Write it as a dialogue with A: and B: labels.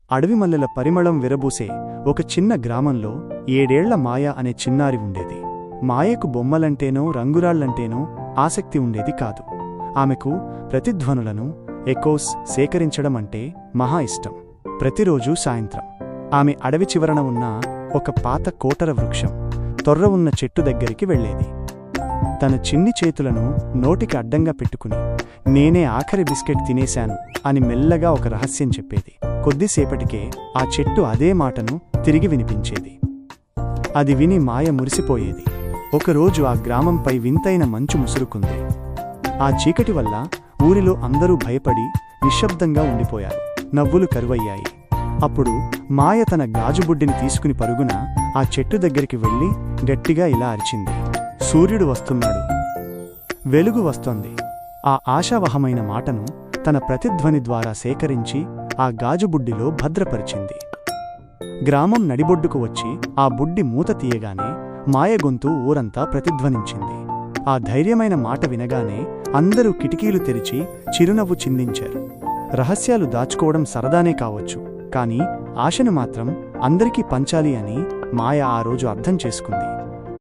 A: అడవి మల్లెల పరిమళం విరబూసే ఒక చిన్న గ్రామంలో 7 ఏళ్ల మాయ అనే చిన్నారి ఉండేది. మాయకు బొమ్మలంటేనో రంగురాళ్లంటేనో ఆసక్తి ఉండేది కాదు. ఆమెకు ప్రతిధ్వనులను ఎకోస్ సేకరించడం అంటే మహా ఇష్టం. ప్రతిరోజూ సాయంత్రం ఆమె అడవి చివరన ఉన్న ఒక పాత కోటర వృక్షం తొర్ర ఉన్న చెట్టు దగ్గరికి వెళ్లేది. తన చిన్ని చేతులను నోటికి అడ్డంగా పెట్టుకుని నేనే ఆఖరి బిస్కెట్ తినేశాను అని మెల్లగా ఒక రహస్యం చెప్పేది. కొద్దిసేపటికే ఆ చెట్టు అదే మాటను తిరిగి వినిపించేది. అది విని మాయ మురిసిపోయేది. ఒకరోజు ఆ గ్రామంపై వింతైన మంచు ముసురుకుంది. ఆ చీకటి వల్ల ఊరిలో అందరూ భయపడి నిశ్శబ్దంగా ఉండిపోయారు. నవ్వులు కరువయ్యాయి. అప్పుడు మాయ తన గాజుబుడ్డిని తీసుకుని పరుగున ఆ చెట్టు దగ్గరికి వెళ్లి గట్టిగా ఇలా అరిచింది. సూర్యుడు వస్తున్నాడు, వెలుగు వస్తోంది. ఆ ఆశావహమైన మాటను తన ప్రతిధ్వని ద్వారా సేకరించి ఆ గాజుబుడ్డిలో భద్రపరిచింది. గ్రామం నడిబొడ్డుకు వచ్చి ఆ బుడ్డి మూత తీయగానే మాయ గొంతు ఊరంతా ప్రతిధ్వనించింది. ఆ ధైర్యమైన మాట వినగానే అందరూ కిటికీలు తెరిచి చిరునవ్వు చిందించారు. రహస్యాలు దాచుకోవడం సరదానే కావచ్చు, కానీ ఆశను మాత్రం అందరికీ పంచాలి అని మాయ ఆ రోజు అర్థం చేసుకుంది.